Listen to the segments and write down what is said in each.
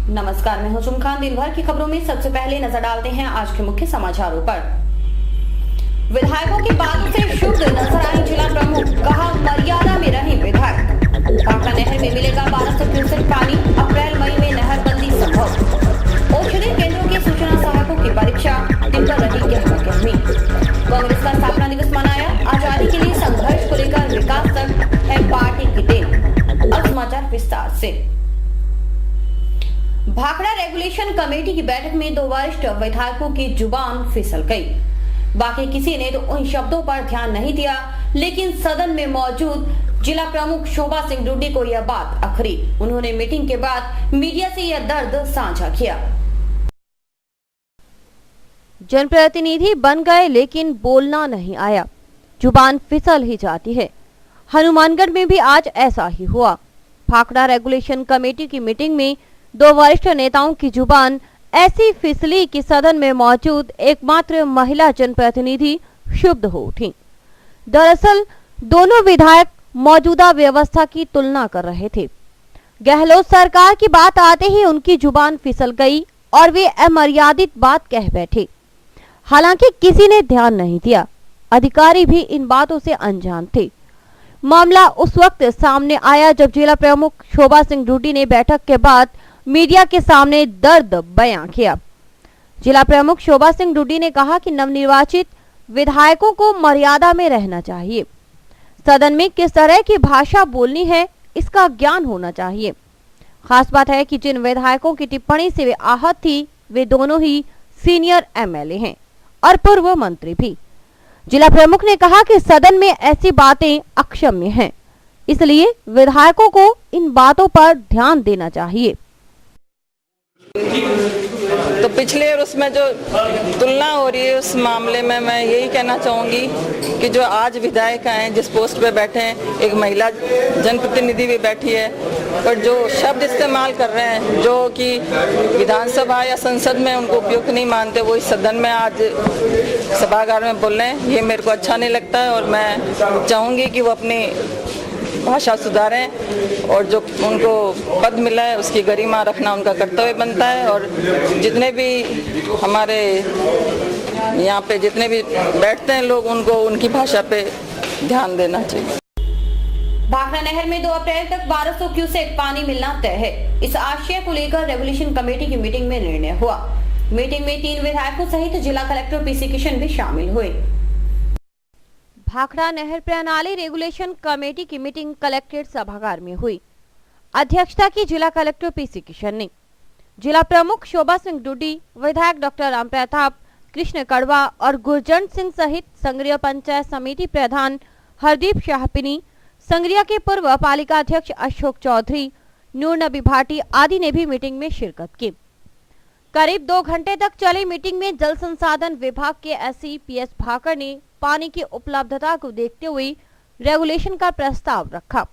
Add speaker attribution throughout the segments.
Speaker 1: नमस्कार, मैं हूं शुम खान। दिन भर की खबरों में सबसे पहले नजर डालते हैं आज के मुख्य समाचारों पर। विधायकों की बातों से शुद्ध नजर आई जिला प्रमुख, कहा मर्यादा में रहे विधायक। भाखड़ा नहर में मिलेगा 1200 क्यूसेक पानी, अप्रैल मई में नहरबंदी संभव। औषधि केंद्रों के सूचना सहायकों की परीक्षा, दिन पर रही गहमा गहमी। कांग्रेस का स्थापना दिवस मनाया, आजादी के लिए संघर्ष को लेकर विकास तक है पार्टी की देन। अब समाचार विस्तार से। भाखड़ा रेगुलेशन कमेटी की बैठक में 2 वरिष्ठ विधायकों की जुबान फिसल गई। बाकी किसी ने तो उन शब्दों पर ध्यान नहीं दिया, लेकिन सदन में मौजूद जिला प्रमुख शोभा सिंह डुड्डी को यह बात अखरी। उन्होंने मीटिंग के बाद मीडिया से यह दर्द साझा किया।
Speaker 2: जनप्रतिनिधि बन गए लेकिन बोलना नहीं आया, जुबान फिसल ही जाती है। हनुमानगढ़ में भी आज ऐसा ही हुआ। भाखड़ा रेगुलेशन कमेटी की मीटिंग में 2 वरिष्ठ नेताओं की जुबान ऐसी फिसली कि सदन में मौजूद एकमात्र महिला जनप्रतिनिधि क्षुब्ध हो उठी। दरअसल दोनों विधायक मौजूदा व्यवस्था की तुलना कर रहे थे। गहलोत सरकार की बात आते ही उनकी जुबान फिसल गई और वे अमर्यादित बात कह बैठे। हालांकि किसी ने ध्यान नहीं दिया, अधिकारी भी इन बातों से अनजान थे। मामला उस वक्त सामने आया जब जिला प्रमुख शोभा सिंह डुड्डी ने बैठक के बाद मीडिया के सामने दर्द बयां किया। जिला प्रमुख शोभा सिंह डुड्डी ने कहा कि नवनिर्वाचित विधायकों को मर्यादा में रहना चाहिए। सदन में किस तरह की भाषा बोलनी है, इसका ज्ञान होना चाहिए। खास बात है कि जिन विधायकों की टिप्पणी से वे आहत थी, वे दोनों ही सीनियर एमएलए हैं और पूर्व मंत्री भी। जिला प्रमुख ने कहा कि सदन में ऐसी बातें अक्षम्य हैं, इसलिए विधायकों को इन बातों पर ध्यान देना चाहिए।
Speaker 3: तो पिछले और उसमें जो तुलना हो रही है उस मामले में मैं यही कहना चाहूँगी कि जो आज विधायक हैं, जिस पोस्ट पे बैठे हैं, एक महिला जनप्रतिनिधि भी बैठी है, और जो शब्द इस्तेमाल कर रहे हैं जो कि विधानसभा या संसद में उनको उपयुक्त नहीं मानते, वो इस सदन में आज सभागार में बोल रहे हैं, ये मेरे को अच्छा नहीं लगता है। और मैं चाहूँगी कि वो अपनी भाषा सुधारें और जो उनको पद मिला है उसकी गरिमा रखना उनका कर्तव्य बनता है। और जितने भी हमारे यहाँ पे जितने भी बैठते हैं लोग, उनको उनकी भाषा पे ध्यान देना चाहिए।
Speaker 1: भाखड़ा नहर में 2 अप्रैल तक 1200 क्यूसेक पानी मिलना तय है। इस आशय को लेकर रेगुलेशन कमेटी की मीटिंग में निर्णय हुआ। मीटिंग में 3 विधायकों सहित जिला कलेक्टर पीसी किशन भी शामिल हुए।
Speaker 2: भाखड़ा नहर प्रणाली रेगुलेशन कमेटी की मीटिंग कलेक्ट्रेट सभागार में हुई। अध्यक्षता की जिला कलेक्टर पीसी किशन ने। जिला प्रमुख शोभा सिंह डुड्डी, विधायक डॉक्टर राम प्रताप, कृष्ण कड़वा और गुरजंट सिंह सहित संग्रिया पंचायत समिति प्रधान हरदीप शाहपिनी, संग्रिया के पूर्व पालिका अध्यक्ष अशोक चौधरी, नूर नबी भाटी आदि ने भी मीटिंग में शिरकत की। करीब 2 घंटे तक चली मीटिंग में जल संसाधन विभाग के एसई पीएस भाकर ने पानी की उपलब्धता को देखते हुए रेगुलेशन का प्रस्ताव रखा।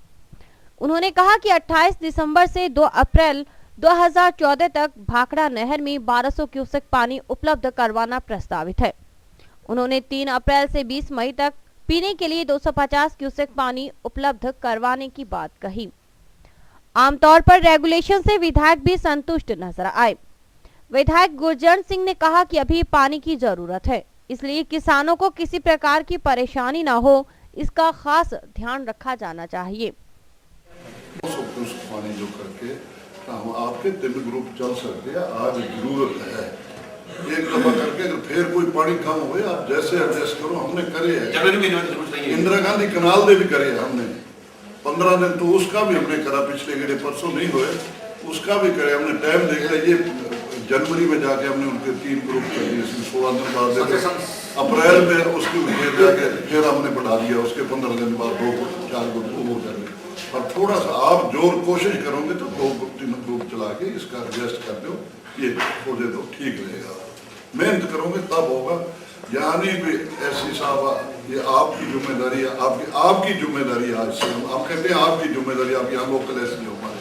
Speaker 2: उन्होंने कहा कि 28 दिसंबर से 2 अप्रैल 2014 तक भाखड़ा नहर में 1200 क्यूसेक पानी उपलब्ध करवाना प्रस्तावित है। उन्होंने 3 अप्रैल से 20 मई तक पीने के लिए 250 क्यूसेक पानी उपलब्ध करवाने की बात कही। आमतौर पर रेगुलेशन से विधायक भी संतुष्ट नजर आए। विधायक गुरजंट सिंह ने कहा कि अभी पानी की जरूरत है, इसलिए किसानों को किसी प्रकार की परेशानी ना हो, इसका खास ध्यान रखा जाना चाहिए।
Speaker 4: पानी जो करके हम आपके 3 ग्रुप चल सकते हैं, आज जरूरत है एक दफा करके। अगर फिर कोई पानी कम हो, आप जैसे एडजस्ट करो, हमने करे है। इंदिरा गांधी कनाल दे भी करे हमने 15 दिन, तो उसका भी हमने करा। पिछले गड़े परसों नहीं हुए, उसका भी करे हमने। टाइम देख लिया, ये जनवरी में जाके हमने उनके 3 ग्रुप कर दिए, 16 दिन बाद अप्रैल में उसकी जाके फिर हमने बढ़ा दिया। उसके 15 दिन बाद 2-4 ग्रुप हो जाएंगे। और थोड़ा सा आप जोर कोशिश करोगे तो 2-3 ग्रुप चला के इसका एडजस्ट कर दो, ये हो जाए तो ठीक रहेगा। मेहनत करोगे तब होगा। यानी भी ऐसी साहब, ये आपकी जिम्मेदारी है, आपकी जिम्मेदारी है। आज से आप कहते हैं आपकी जिम्मेदारी, आप यहाँ लोकल ऐसे हो हमारे,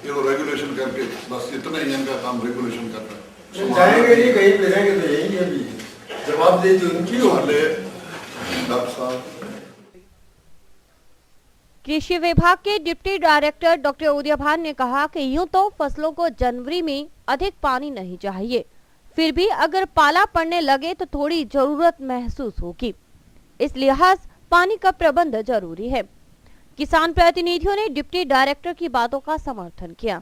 Speaker 4: ये तो रेगुलेशन करके बस इतना ही इनका काम रेगुलेशन करना।
Speaker 5: जाएंगे नहीं कहीं पे, रहेंगे तो यही अभी जवाब दे उनकी
Speaker 4: डॉक्टर साहब
Speaker 2: कृषि विभाग के डिप्टी डायरेक्टर डॉक्टर उदय भान ने कहा कि यूं तो फसलों को जनवरी में अधिक पानी नहीं चाहिए, फिर भी अगर पाला पड़ने लगे तो थोड़ी जरूरत महसूस होगी। इस लिहाज पानी का प्रबंध जरूरी है। किसान प्रतिनिधियों ने डिप्टी डायरेक्टर की बातों का समर्थन किया।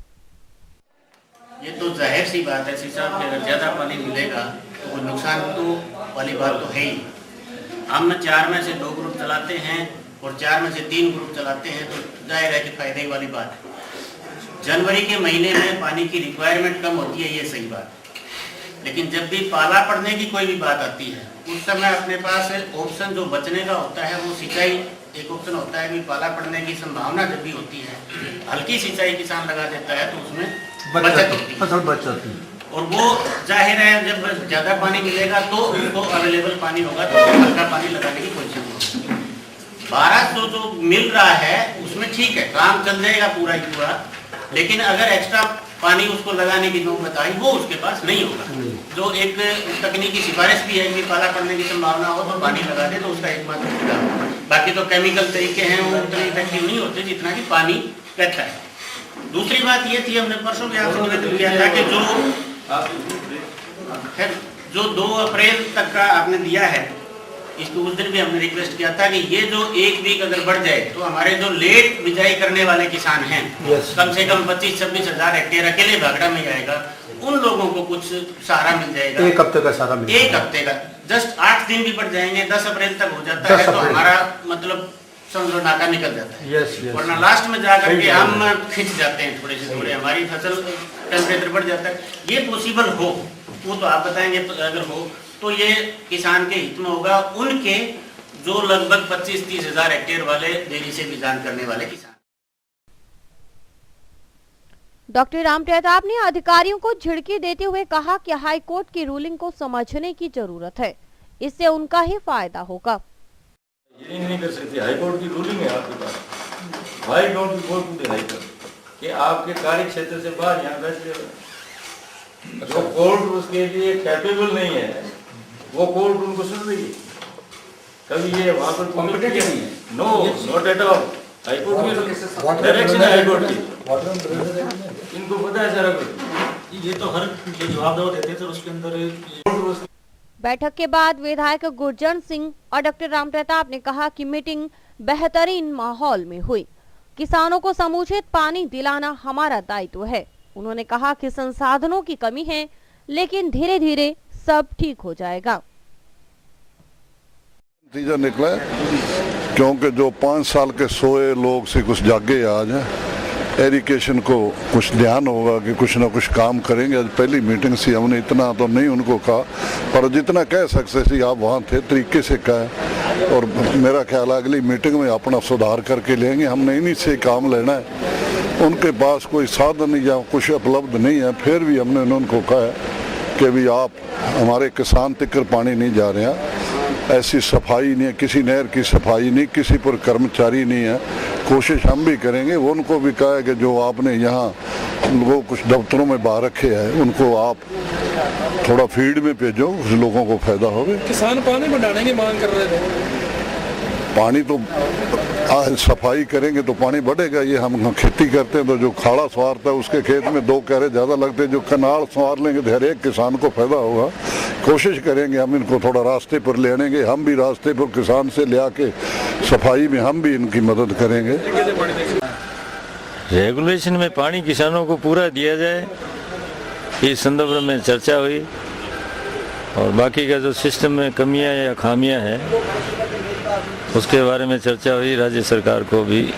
Speaker 6: ये तो जाहिर सी बात है साहब कि अगर ज़्यादा पानी मिलेगा तो कोई नुकसान तो वाली बात तो है ही। हम 4 में से 2 ग्रुप चलाते हैं और 4 में से 3 ग्रुप चलाते हैं, तो जाहिर है कि फायदे वाली बात है। जनवरी के महीने में पानी की रिक्वायरमेंट कम होती है, ये सही बात है। लेकिन जब भी पाला पड़ने की कोई भी बात आती है उस समय अपने पास ऑप्शन जो बचने का होता है वो सिंचाई एक ऑप्शन होता है। कि पाला पड़ने की संभावना जब भी होती है, हल्की सिंचाई किसान लगा देता है तो उसमें बचत होती है, फसल बच जाती है। और वो जाहिर है जब ज़्यादा पानी मिलेगा तो उनको अवेलेबल पानी होगा तो हल्का पानी लगाने की कोशिश होगी। 1200 जो मिल रहा है उसमें ठीक है, काम चल जाएगा पूरा ही पूरा, लेकिन अगर एक्स्ट्रा पानी उसको लगाने की नौबत आई वो उसके पास नहीं होगा। जो एक तकनीकी सिफारिश भी है कि पाला पड़ने की संभावना हो तो पानी लगा दे, तो उसका एकमात्र फायदा। बाकी तो केमिकल तरीके हैं वो उतने इफेक्टिव नहीं होते जितना कि पानी रहता है। दूसरी बात ये थी, हमने परसों भी आपसे निवेदन किया था कि जो 2 अप्रैल तक का आपने दिया है, इसको उस दिन भी हमने रिक्वेस्ट किया था कि ये जो 1 वीक अगर बढ़ जाए तो हमारे जो लेट बिजाई करने वाले किसान हैं कम से कम 25-26 हज़ार हेक्टेयर अकेले भागड़ा में जाएगा, उन लोगों को कुछ सहारा मिल जाएगा।
Speaker 5: 1 हफ्ते का सहारा मिल जाएगा।
Speaker 6: 1 हफ्ते का, जस्ट 8 दिन भी बढ़ जाएंगे, 10 अप्रैल तक हो जाता है तो हमारा मतलब समझो नाका निकल जाता है। वरना लास्ट में जाकर के हम खिंच जाते हैं थोड़े से थोड़े, हमारी फसल टेम्परेचर बढ़ जाता है। ये पॉसिबल हो वो तो आप बताएंगे, अगर हो तो ये किसान के हित में होगा, उनके जो लगभग 25-30 हज़ार हेक्टेयर वाले देरी से बिजान करने वाले किसान।
Speaker 2: डॉक्टर राम प्रताप ने अधिकारियों को झिड़की देते हुए कहा कि हाई कोर्ट की रूलिंग को समझने की जरूरत है, इससे उनका ही फायदा होगा।
Speaker 7: ये नहीं कर सकते, हाई कोर्ट की रूलिंग है आपके पास, हाई कोर्ट की कोर्ट हाई कोर्ट कि आपके कार्य क्षेत्र से बाहर यहाँ फैसले जो कोर्ट उसके लिए कैपेबल नहीं है वो कोर्ट उनको सुन रही है। कभी ये वहाँ पर कॉम्पिटेंट नहीं है, not at all. High court की डायरेक्शन है, हाई कोर्ट की, इनको पता है सारा कुछ। ये तो हर जवाब देते थे उसके अंदर।
Speaker 2: बैठक के बाद विधायक गुरजन सिंह और डॉक्टर राम प्रताप ने कहा कि मीटिंग बेहतरीन माहौल में हुई। किसानों को समुचित पानी दिलाना हमारा दायित्व है। उन्होंने कहा कि संसाधनों की कमी है, लेकिन धीरे धीरे सब ठीक हो जाएगा।
Speaker 4: नतीजा निकला है क्योंकि जो 5 साल के सोए लोग से कुछ जागे आज हैं। एरिगेशन को कुछ ध्यान होगा कि कुछ ना कुछ काम करेंगे। आज पहली मीटिंग से हमने इतना तो नहीं उनको कहा, पर जितना कह सकते थे आप वहाँ थे तरीके से कहा, और मेरा ख्याल है अगली मीटिंग में अपना सुधार करके लेंगे। हमने इन्हीं से काम लेना है। उनके पास कोई साधन या कुछ उपलब्ध नहीं है, फिर भी हमने उनको कहा कि भी आप हमारे किसान तक पानी नहीं जा रहे हैं, ऐसी सफाई नहीं है, किसी नहर की सफाई नहीं, किसी पर कर्मचारी नहीं है। कोशिश हम भी करेंगे। वो उनको भी कहा है कि जो आपने यहाँ वो कुछ दफ्तरों में बाहर रखे हैं उनको आप थोड़ा फील्ड में भेजो, कुछ लोगों को फायदा होगा।
Speaker 8: किसान पानी बढ़ाने की मांग कर रहे थे।
Speaker 4: पानी तो सफाई करेंगे तो पानी बढ़ेगा। ये हम खेती करते हैं तो जो खाड़ा संवारता है उसके खेत में 2 क्यारे ज़्यादा लगते हैं, जो कनाल संवार लेंगे तो हर एक किसान को फायदा होगा। कोशिश करेंगे हम इनको थोड़ा रास्ते पर ले आएंगे, हम भी रास्ते पर किसान से ले आके सफाई में हम भी इनकी मदद करेंगे।
Speaker 7: रेगुलेशन में पानी किसानों को पूरा दिया जाए, इस संदर्भ में चर्चा हुई, और बाकी का जो सिस्टम में कमियां या खामियां हैं उसके बारे में चर्चा हुई। राज्य सरकार को भी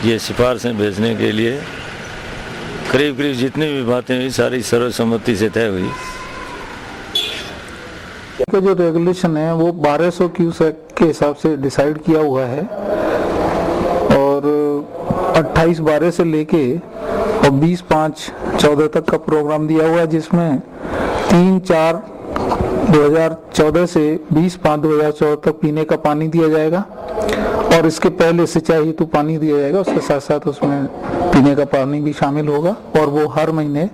Speaker 7: ये सिफारिशें भेजने के लिए करीब करीब जितनी भी बातें हुई सारी सर्वसम्मति से तय हुई।
Speaker 9: का जो रेगुलेशन है वो 1200 क्यूसेक के हिसाब से डिसाइड किया हुआ है, और 28/12 से लेके और 20/5/14 तक का प्रोग्राम दिया हुआ है, जिसमें 3/4/2014 से 20/5/2014 तक पीने का पानी दिया जाएगा, और इसके पहले सिंचाई हेतु पानी दिया जाएगा। उसके साथ साथ उसमें पीने का पानी भी शामिल होगा, और वो हर महीने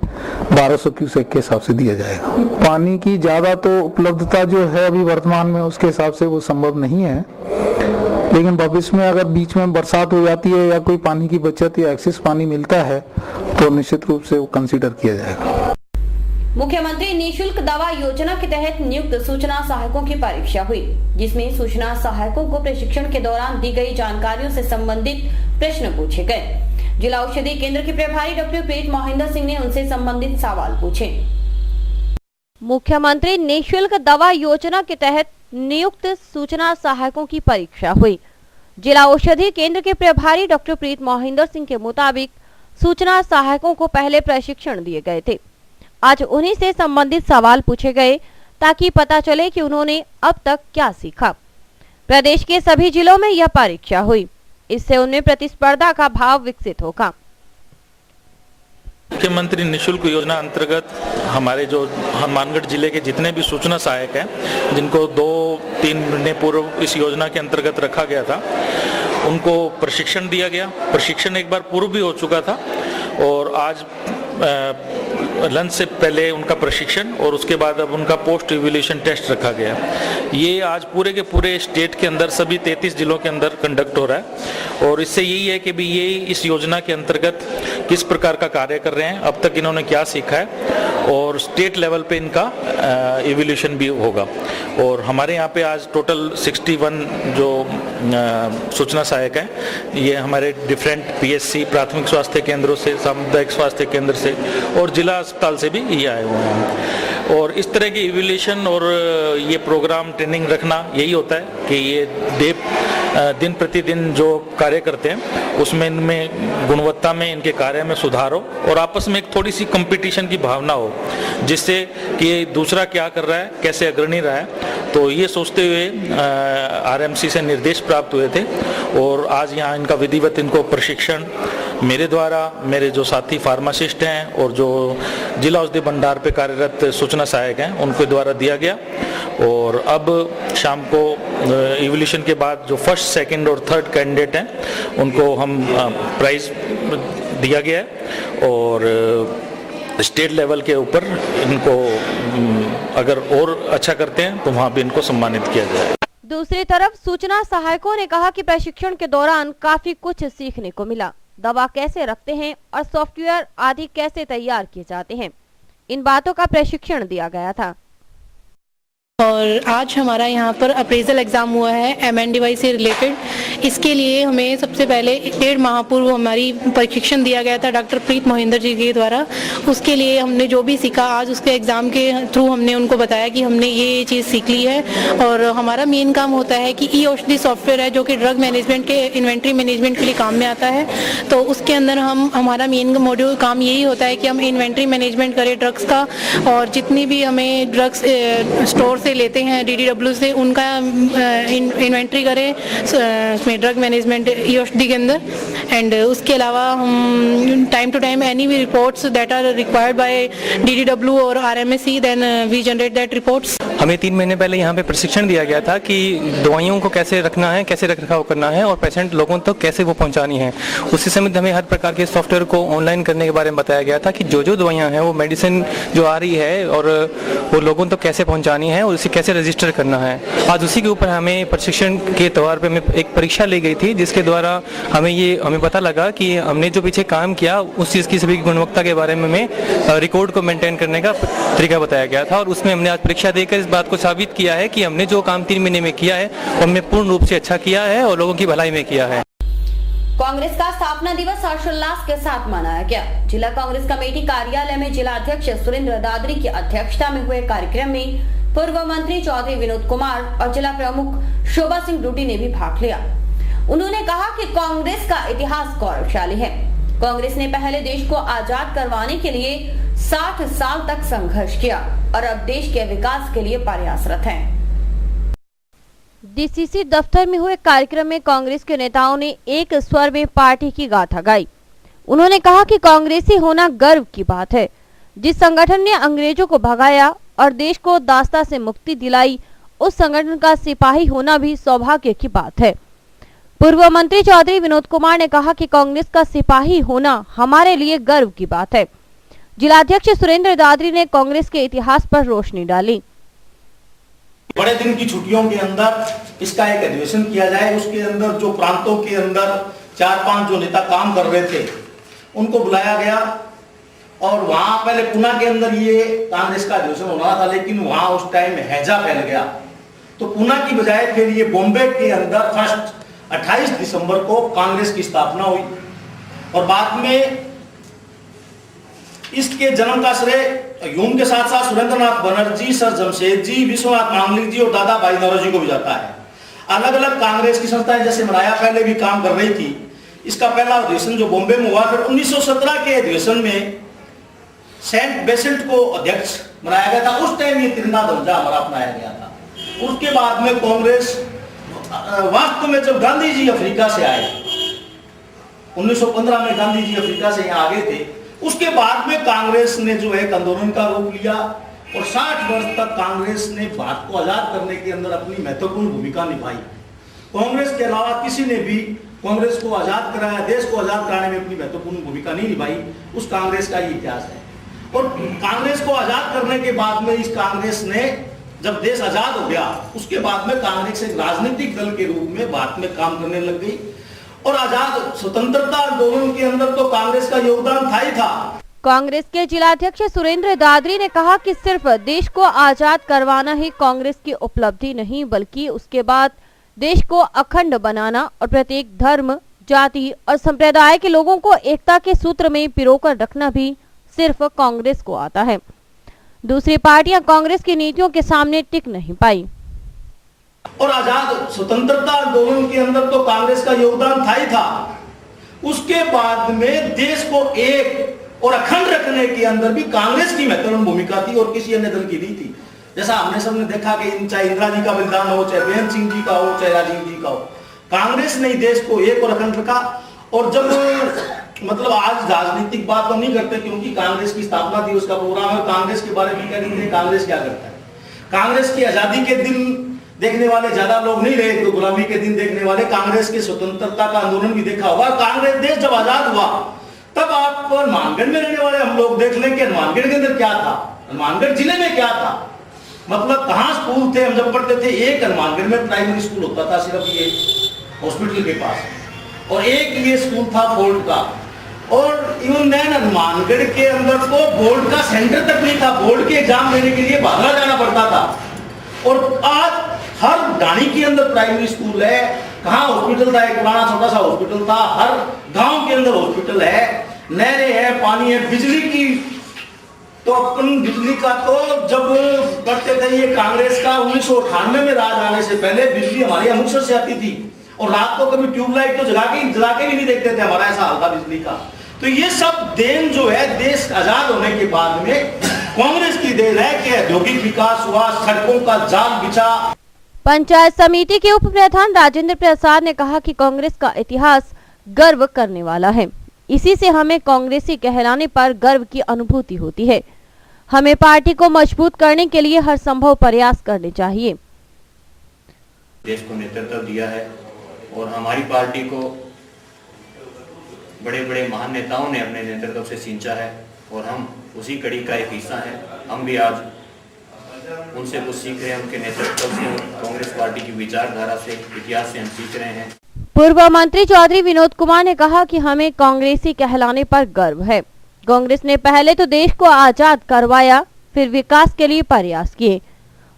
Speaker 9: 1200 क्यूसेक के हिसाब से दिया जाएगा। पानी की ज़्यादा तो उपलब्धता जो है अभी वर्तमान में उसके हिसाब से वो संभव नहीं है, लेकिन भविष्य में अगर बीच में बरसात हो जाती है या कोई पानी की बचत या एक्सेस पानी मिलता है तो निश्चित रूप से वो कंसीडर किया जाएगा।
Speaker 1: मुख्यमंत्री निशुल्क दवा योजना के तहत नियुक्त सूचना सहायकों की परीक्षा हुई, जिसमें सूचना सहायकों को प्रशिक्षण के दौरान दी गई जानकारियों से संबंधित प्रश्न पूछे गए। जिला औषधि केंद्र के प्रभारी डॉक्टर प्रीत मोहिंदर सिंह ने उनसे संबंधित सवाल पूछे।
Speaker 2: मुख्यमंत्री निशुल्क दवा योजना के तहत नियुक्त सूचना सहायकों की परीक्षा हुई। जिला औषधि केंद्र के प्रभारी डॉक्टर प्रीत मोहिंदर सिंह के मुताबिक सूचना सहायकों को पहले प्रशिक्षण दिए गए थे। आज उन्हीं से संबंधित सवाल पूछे गए ताकि पता चले कि उन्होंने अब तक क्या सीखा। प्रदेश के सभी जिलों में यह परीक्षा हुई, इससे उनमें प्रतिस्पर्धा का भाव विकसित होगा।
Speaker 10: मुख्यमंत्री निशुल्क योजना अंतर्गत हमारे जो हनुमानगढ़ जिले के जितने भी सूचना सहायक हैं, जिनको 2-3 महीने पूर्व इस योजना के अंतर्गत रखा गया था, उनको प्रशिक्षण दिया गया। प्रशिक्षण एक बार पूर्व भी हो चुका था और आज लंच से पहले उनका प्रशिक्षण और उसके बाद अब उनका पोस्ट इवैल्यूएशन टेस्ट रखा गया। ये आज पूरे के पूरे स्टेट के अंदर सभी 33 जिलों के अंदर कंडक्ट हो रहा है और इससे यही है कि भी ये इस योजना के अंतर्गत किस प्रकार का कार्य कर रहे हैं, अब तक इन्होंने क्या सीखा है और स्टेट लेवल पे इनका इवैल्यूएशन भी होगा। और हमारे यहाँ पे आज टोटल 61 जो सूचना सहायक हैं, ये हमारे डिफरेंट पीएचसी प्राथमिक स्वास्थ्य केंद्रों से, सामुदायिक स्वास्थ्य केंद्र से और जिला अस्पताल से भी ये आए हुए हैं। और इस तरह के इवैल्यूएशन और ये प्रोग्राम ट्रेनिंग रखना यही होता है कि ये दिन प्रतिदिन जो कार्य करते हैं उसमें इनमें गुणवत्ता में, इनके कार्य में सुधार हो और आपस में एक थोड़ी सी कंपटीशन की भावना हो, जिससे कि दूसरा क्या कर रहा है, कैसे अग्रणी रहा है। तो ये सोचते हुए आरएमसी से निर्देश प्राप्त हुए थे और आज यहाँ इनका विधिवत इनको प्रशिक्षण मेरे द्वारा, मेरे जो साथी फार्मासिस्ट हैं और जो जिला औषधि भंडार पे कार्यरत सूचना सहायक हैं उनके द्वारा दिया गया। और अब शाम को इवैल्यूएशन के बाद जो फर्स्ट, सेकंड और थर्ड कैंडिडेट हैं उनको हम प्राइज दिया गया है और स्टेट लेवल के ऊपर इनको अगर और अच्छा करते हैं तो वहाँ भी इनको सम्मानित किया जाए।
Speaker 2: दूसरी तरफ सूचना सहायकों ने कहा कि प्रशिक्षण के दौरान काफी कुछ सीखने को मिला। दवा कैसे रखते हैं और सॉफ्टवेयर आदि कैसे तैयार किए जाते हैं, इन बातों का प्रशिक्षण दिया गया था।
Speaker 11: और आज हमारा यहाँ पर अप्रेजल एग्जाम हुआ है MNDY से रिलेटेड। इसके लिए हमें सबसे पहले 1.5 माह पूर्व हमारी प्रशिक्षण दिया गया था डॉक्टर प्रीत मोहिंदर जी के द्वारा। उसके लिए हमने जो भी सीखा आज उसके एग्जाम के थ्रू हमने उनको बताया कि हमने ये चीज़ सीख ली है। और हमारा मेन काम होता है कि ई औषधि सॉफ्टवेयर है जो कि ड्रग मैनेजमेंट के इन्वेंट्री मैनेजमेंट के लिए काम में आता है। तो उसके अंदर हमारा मेन मॉड्यूल काम यही होता है कि हम इन्वेंट्री मैनेजमेंट करें ड्रग्स का, और जितनी भी हमें ड्रग्स स्टोर से लेते हैं DDW से उनका इन्वेंट्री करें उसमें ड्रग मैनेजमेंट ई औषधि के अंदर। एंड उसके अलावा हम टाइम टू टाइम एनी भी reports that are required by DDW और RMSE then we generate that reports.
Speaker 12: हमें 3 महीने पहले यहाँ पे प्रशिक्षण दिया गया था कि दवाइयों को कैसे रखना है, कैसे रखरखाव करना है और पेशेंट लोगों तक कैसे वो पहुँचानी है। उसी समय हमें हर प्रकार के सॉफ्टवेयर को ऑनलाइन करने के बारे में बताया गया था कि जो दवाइयाँ हैं वो मेडिसिन जो आ रही है और वो लोगों तक कैसे पहुँचानी है और उसे कैसे रजिस्टर करना है। आज उसी के ऊपर हमें प्रशिक्षण के तौर पे एक परीक्षा ली गई थी, जिसके द्वारा हमें पता लगा कि हमने जो पीछे काम किया उस चीज़ की सभी गुणवत्ता के बारे में हमें रिकॉर्ड को मेंटेन करने का तरीका बताया गया था। और उसमें हमने आज परीक्षा देकर इस बात को साबित किया है कि हमने जो काम 3 महीने में किया है हमने पूर्ण रूप से अच्छा किया है और लोगों की भलाई में किया है।
Speaker 1: कांग्रेस का स्थापना दिवस हर्षोल्लास के साथ मनाया गया। जिला कांग्रेस कमेटी कार्यालय में जिला अध्यक्ष सुरेंद्र दादरी की अध्यक्षता में हुए कार्यक्रम में पूर्व मंत्री चौधरी विनोद कुमार और जिला प्रमुख शोभा सिंह डूडी ने भी भाग लिया। उन्होंने कहा कि कांग्रेस का इतिहास गौरवशाली है। कांग्रेस ने पहले देश को आजाद करवाने के लिए 60 साल तक संघर्ष किया और अब देश के विकास के लिए प्रयासरत है।
Speaker 2: DCC दफ्तर में हुए कार्यक्रम में कांग्रेस के नेताओं ने एक स्वर में पार्टी की गाथा गाई। उन्होंने कहा कि कांग्रेसी होना गर्व की बात है। जिस संगठन ने अंग्रेजों को भगाया और देश को दास्ता से मुक्ति दिलाई, उस संगठन का सिपाही होना भी सौभाग्य की बात है। पूर्व मंत्री चौधरी विनोद कुमार ने कहा कि कांग्रेस का सिपाही होना हमारे लिए गर्व की बात है। जिलाध्यक्ष सुरेंद्र दादरी ने कांग्रेस के इतिहास पर रोशनी डाली।
Speaker 13: बड़े दिन की छुट्टियों के अंदर इसका एक अधिवेशन किया जाए, उसके अंदर जो प्रांतों के अंदर 4-5 जो नेता काम कर रहे थे उनको बुलाया गया और वहां पहले पुणे के अंदर ये कांग्रेस का अधिवेशन होना था, लेकिन वहां उस टाइम हैजा फैल गया तो पुणे की बजाय फिर ये बॉम्बे के अंदर फर्स्ट 28 दिसंबर को कांग्रेस की स्थापना हुई और बाद में इसके जन्म का श्रेय यूं के साथ साथ सुरेंद्रनाथ बनर्जी, सर जमशेद जी, विश्वनाथ मांगलिक जी और दादा भाई नौरोजी को भी जाता है। अलग अलग कांग्रेस की संस्थाएं जैसे मनाया पहले भी काम कर रही थी। इसका पहला अधिवेशन जो बॉम्बे में हुआ, फिर 1917 के अधिवेशन में सेंट बेसेंट को अध्यक्ष बनाया गया था। उस टाइम ये तिरंगा ध्वजा हमारा अपनाया गया था। उसके बाद में कांग्रेस वास्तव में जब गांधी जी अफ्रीका से आए 1915 में गांधी जी अफ्रीका से यहाँ आ गए थे, उसके बाद में कांग्रेस ने जो है आंदोलन का रूप लिया और 60 वर्ष तक कांग्रेस ने भारत को आजाद करने के अंदर अपनी महत्वपूर्ण भूमिका निभाई। कांग्रेस के अलावा किसी ने भी कांग्रेस को आजाद कराया, देश को आजाद कराने में अपनी महत्वपूर्ण भूमिका नहीं निभाई। उस कांग्रेस का ये इतिहास है और कांग्रेस को आजाद करने के बाद में इस कांग्रेस ने जब देश आजाद हो गया उसके बाद में कांग्रेस एक राजनीतिक दल के रूप में भारत में काम करने लग गई और आजाद स्वतंत्रता आंदोलन के अंदर तो कांग्रेस का योगदान था ही था।
Speaker 2: कांग्रेस के जिलाध्यक्ष सुरेंद्र दादरी ने कहा कि सिर्फ देश को आजाद करवाना ही कांग्रेस की उपलब्धि नहीं, बल्कि उसके बाद देश को अखंड बनाना और प्रत्येक धर्म, जाति और संप्रदाय के लोगों को एकता के सूत्र में पिरोकर रखना भी सिर्फ कांग्रेस को आता है। दूसरी पार्टियां कांग्रेस की नीतियों के सामने टिक नहीं पाई
Speaker 13: और आजाद स्वतंत्रता आंदोलन के अंदर तो कांग्रेस का योगदान था ही था। उसके बाद में देश को एक और अखंड रखने के अंदर भी कांग्रेस की महत्वपूर्ण भूमिका थी और किसी अन्य दल की नहीं थी। जैसा हमने सबने देखा कि चाहे इंदिरा जी का बलिदान हो, चाहे बेन सिंह जी का हो, चाहे राजीव जी का हो, कांग्रेस ने देश को एक और अखंड रखा। और जब मतलब आज राजनीतिक बात तो नहीं करते क्योंकि कांग्रेस की स्थापना दिवस का प्रोग्राम है, कांग्रेस के बारे में क्या कहते हैं, कांग्रेस क्या करता है। कांग्रेस की आजादी के दिन देखने वाले ज्यादा लोग नहीं रहे, तो गुलामी के दिन देखने वाले कांग्रेस के स्वतंत्रता का आंदोलन भी देखा होगा। कांग्रेस देश जब आजाद हुआ तब आप हनुमानगढ़ में रहने वाले हम लोग देख लें कि हनुमानगढ़ के अंदर क्या था, हनुमानगढ़ जिले में क्या था, मतलब कहाँ स्कूल थे। हम जब पढ़ते थे एक हनुमानगढ़ में प्राइमरी स्कूल होता था सिर्फ ये हॉस्पिटल के पास, और एक ये स्कूल था फोर्ट का, और इवन देन हनुमानगढ़ के अंदर तो बोर्ड का सेंटर तक नहीं था। बोर्ड के एग्जाम देने के लिए भागला जाना पड़ता था। और आज हर गाड़ी के अंदर प्राइमरी स्कूल है। कहाँ हॉस्पिटल था, एक पुराना छोटा सा हॉस्पिटल था, हर गांव के अंदर हॉस्पिटल है, नहरें है, पानी है, बिजली की तो अपन बिजली का तो जब करते थे ये कांग्रेस का 1998 में राज आने से पहले बिजली हमारे यहाँ मुक्तसर से आती थी और रात को कभी ट्यूबलाइट तो जला के भी नहीं देखते थे, हमारा ऐसा हाल था बिजली का। तो ये सब देन जो है देश आजाद होने के बाद में कांग्रेस की देन है कि औद्योगिक विकास हुआ, सड़कों का जाल बिछा।
Speaker 2: पंचायत समिति के उप प्रधान राजेंद्र प्रसाद ने कहा कि कांग्रेस का इतिहास गर्व करने वाला है। इसी से हमें कांग्रेसी कहलाने पर गर्व की अनुभूति होती है। हमें पार्टी को मजबूत करने के लिए हर संभव प्रयास करने चाहिए।
Speaker 6: देश को नेतृत्व दिया है और हमारी पार्टी को बड़े बड़े महान नेताओं ने अपने नेतृत्व से सींचा है और हम उसी कड़ी का एक हिस्सा है। हम भी आज उनसे कुछ सीख रहे हैं, उनके नेतृत्व से, कांग्रेस पार्टी की विचारधारा से, इतिहास से हम सीख रहे हैं।
Speaker 2: पूर्व मंत्री चौधरी विनोद कुमार ने कहा कि हमें कांग्रेसी कहलाने पर गर्व है। कांग्रेस ने पहले तो देश को आजाद करवाया, फिर विकास के लिए प्रयास किए।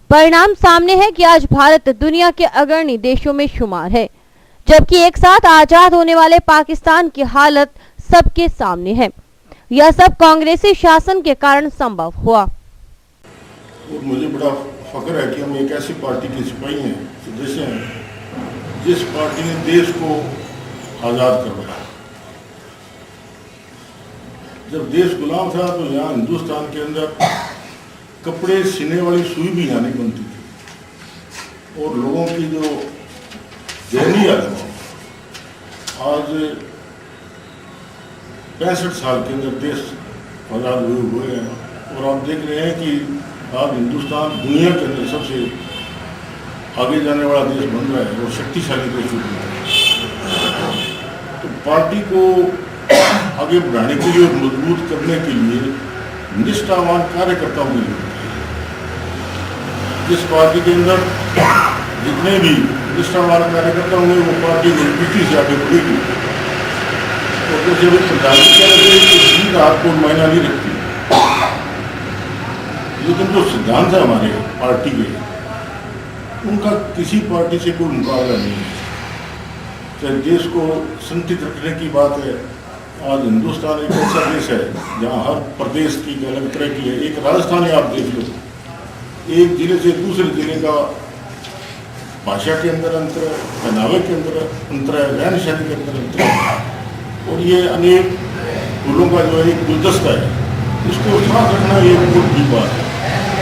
Speaker 2: परिणाम सामने है कि आज भारत दुनिया के अग्रणी देशों में शुमार है, जबकि एक साथ आजाद होने वाले पाकिस्तान की हालत सबके सामने है। यह सब कांग्रेसी शासन के कारण संभव हुआ।
Speaker 4: और मुझे बड़ा फख्र है कि हम एक ऐसी पार्टी के सिपाही हैं, सदस्य हैं, जिस पार्टी ने देश को आज़ाद करवाया। जब देश गुलाम था तो यहाँ हिंदुस्तान के अंदर कपड़े सीने वाली सुई भी यहाँ नहीं बनती थी और लोगों की जो जहनी हालत है, आज 65 साल के अंदर देश आज़ाद हुए हैं और आप देख रहे हैं कि आज हिंदुस्तान दुनिया के अंदर सबसे आगे जाने वाला देश बन रहा है और शक्तिशाली देश बन रहा है। तो पार्टी को आगे बढ़ाने के लिए और मजबूत करने के लिए निष्ठावान कार्यकर्ताओं की जरूरत है। जिस पार्टी के अंदर जितने भी निष्ठावान कार्यकर्ता होंगे वो पार्टी मजबूती से आगे बढ़ेगी। तो जैसे भी प्रधानमंत्री कह रहे थे कि जीत आपको मायना नहीं रखती, लेकिन जो सिद्धांत है हमारे पार्टी के, उनका किसी पार्टी से कोई मुकाबला नहीं है। चाहे देश को संगठित रखने की बात है, आज हिंदुस्तान एक ऐसा देश है जहाँ हर प्रदेश की अलग तरह की है। एक राजस्थान है, आप देख लो, एक जिले से दूसरे जिले का भाषा के अंदर अंतर है, पहनावे के अंदर अंतर है, रहन सहन के अंदर अंतर है, और ये अनेक फूलों का जो है एक गुलदस्ता है, इसको साथ रखना एक बहुत बड़ी बात है।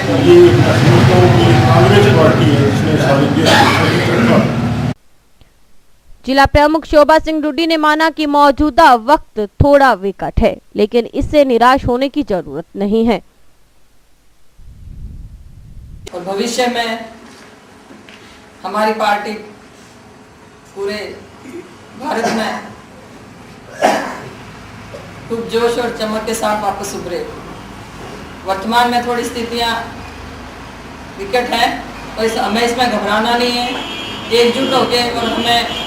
Speaker 4: तो ये मैं समझता हूँ कि कांग्रेस पार्टी है जिसने सारे देश को रखा।
Speaker 2: जिला प्रमुख शोभा सिंह डुड्डी ने माना कि मौजूदा वक्त थोड़ा विकट है, लेकिन इससे निराश होने की जरूरत नहीं है।
Speaker 3: और भविष्य में हमारी पार्टी पूरे भारत में खूब जोश और चमक के साथ वापस उभरे। वर्तमान में थोड़ी स्थितियां विकट हैं और हमें इसमें घबराना नहीं है, एकजुट होकर और हमें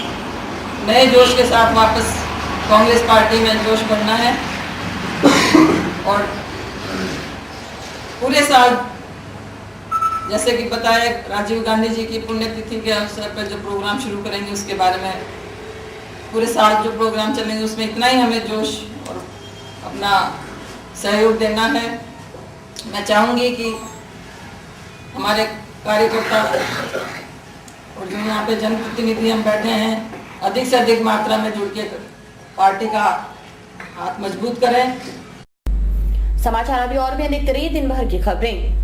Speaker 3: नए जोश के साथ वापस कांग्रेस पार्टी में जोश भरना है। और पूरे साल जैसे कि बताया, राजीव गांधी जी की पुण्यतिथि के अवसर पर जो प्रोग्राम शुरू करेंगे उसके बारे में, पूरे साल जो प्रोग्राम चलेंगे उसमें इतना ही हमें जोश और अपना सहयोग देना है। मैं चाहूँगी कि हमारे कार्यकर्ता और जो यहाँ पे जनप्रतिनिधि हम बैठे हैं अधिक से अधिक मात्रा में जुड़ के पार्टी का हाथ मजबूत करें।
Speaker 1: समाचार अभी और भी अधिक करिए दिन भर की खबरें।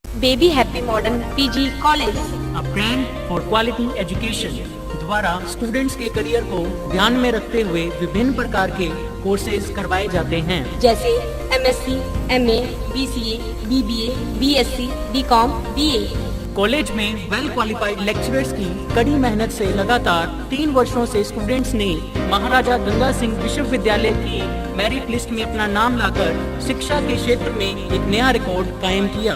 Speaker 14: Baby happy modern PG college, a brand for quality education द्वारा स्टूडेंट्स के करियर को ध्यान में रखते हुए विभिन्न प्रकार के कोर्सेज करवाए जाते हैं, जैसे MSc, MA, BCA, BBA, BSc, BCom, BA. College में वेल क्वालिफाइड लेक्चरर्स की कड़ी मेहनत से लगातार 3 वर्षों से स्टूडेंट्स ने महाराजा गंगा सिंह विश्वविद्यालय की मेरिट लिस्ट में अपना नाम लाकर शिक्षा के क्षेत्र में एक नया रिकॉर्ड कायम किया।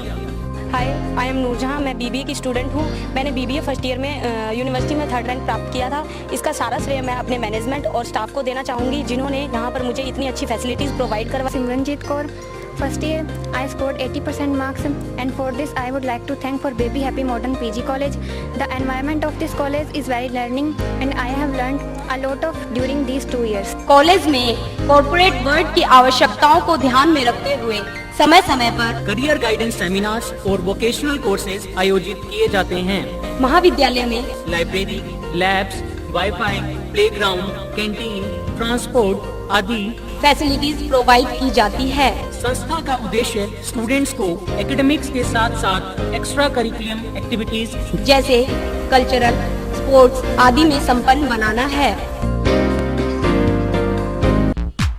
Speaker 15: हाय, आई एम नूरजहां, मैं बीबीए की स्टूडेंट हूं। मैंने बीबीए फर्स्ट ईयर में यूनिवर्सिटी में 3rd रैंक प्राप्त किया था। इसका सारा श्रेय मैं अपने मैनेजमेंट और स्टाफ को देना चाहूँगी, जिन्होंने यहाँ पर मुझे इतनी अच्छी फैसिलिटीज़ प्रोवाइड करवा।
Speaker 16: Simranjeet Kaur, first year I scored 80% marks, and for this I would like to thank for Baby Happy Modern PG College. The environment of this college is very learning and I have learned a lot of during these 2 years.
Speaker 14: College में corporate world की आवश्यकताओं को ध्यान में रखते हुए समय समय पर
Speaker 6: करियर गाइडेंस सेमिनार्स और वोकेशनल कोर्सेज आयोजित किए जाते हैं।
Speaker 14: महाविद्यालय में
Speaker 6: library, labs, wifi, playground, canteen, transport आदि
Speaker 14: फैसिलिटीज प्रोवाइड की जाती है।
Speaker 6: संस्था का उद्देश्य स्टूडेंट्स को एकेडमिक्स के साथ साथ एक्स्ट्रा करिकुलम एक्टिविटीज
Speaker 14: जैसे कल्चरल, स्पोर्ट्स आदि में संपन्न बनाना है।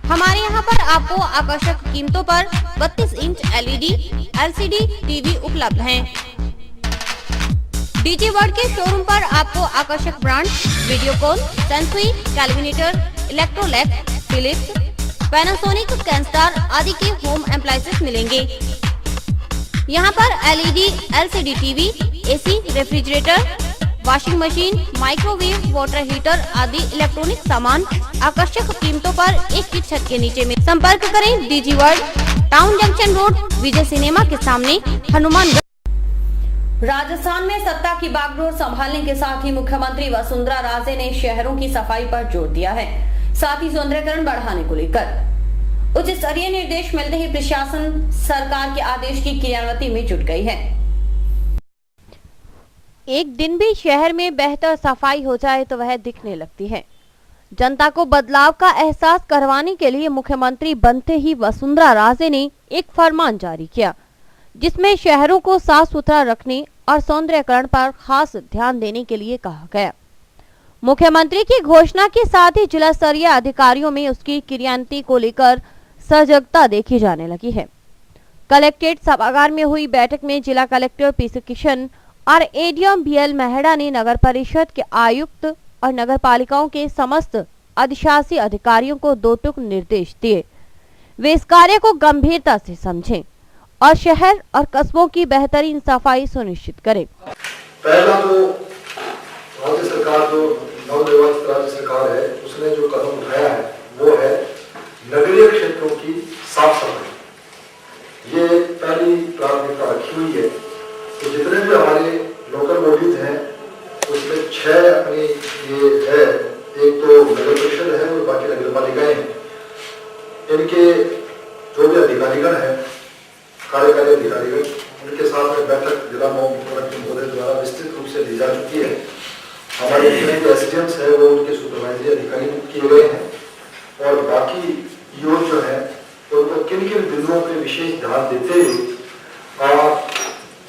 Speaker 2: हमारे यहाँ पर आपको आकर्षक कीमतों पर 32 इंच LED, LCD टीवी उपलब्ध हैं। डीजी वर्ल्ड के शोरूम पर आपको आकर्षक brand Videocon, Sansui, Kelvinator, Electrolux, Philips, Panasonic, Kenstar आदि के होम एप्लायंसेस मिलेंगे। यहाँ पर LED, LCD TV, AC, refrigerator, washing machine, microwave, water heater आदि इलेक्ट्रॉनिक सामान आकर्षक कीमतों पर एक ही छत के नीचे में। संपर्क करें DG world, town junction road, Vijay cinema के सामने, हनुमानगढ़।
Speaker 1: राजस्थान में सत्ता की बागडोर संभालने के साथ ही मुख्यमंत्री वसुंधरा राजे ने शहरों की सफाई पर जोर दिया है, साथ ही सौंदर्यीकरण बढ़ाने को लेकर उच्च स्तरीय निर्देश मिलते ही प्रशासन सरकार के आदेश की क्रियान्वयन में जुट गई है।
Speaker 2: एक दिन भी शहर में बेहतर सफाई हो जाए तो वह दिखने लगती है। जनता को बदलाव का एहसास करवाने के लिए मुख्यमंत्री बनते ही वसुंधरा राजे ने एक फरमान जारी किया, जिसमें शहरों को साफ सुथरा रखने और सौंदर्यीकरण पर खास ध्यान देने के लिए कहा गया। मुख्यमंत्री की घोषणा के साथ ही जिला स्तरीय अधिकारियों में उसकी क्रियान्वयन को लेकर सजगता देखी जाने लगी है। कलेक्ट्रेट सभागार में हुई बैठक में जिला कलेक्टर पीसी किशन और एडीएम BL मेहड़ा ने नगर परिषद के आयुक्त और नगर पालिकाओं के समस्त अधिशासी अधिकारियों को 2 टूक निर्देश दिए। वे इस कार्य को गंभीरता से समझें और शहर और कस्बों की बेहतरीन सफाई सुनिश्चित करें।
Speaker 5: पहला तो राज्य सरकार, जो नवनिर्वाचित राज्य सरकार है, उसने जो कदम उठाया है वो है नगरीय क्षेत्रों की साफ सफाई। ये पहली प्राथमिकता रखी हुई है। तो जितने भी हमारे लोकल बॉडीज हैं उसमें 6 अपनी ये है, एक तो नगर परिषद है और बाकी नगर पालिकाएं हैं। इनके जो भी अधिकारीगण हैं, कार्यकारी अधिकारीगण, उनके साथ में बैठक जिला महोदय द्वारा विस्तृत रूप से ली जा चुकी है। हमारे जितने भी एसडीएम्स है वो उनके सुपरवाइजरी अधिकारी किए गए हैं और बाकी ईओ जो है उनको किन किन बिंदुओं पर विशेष ध्यान देते हुए और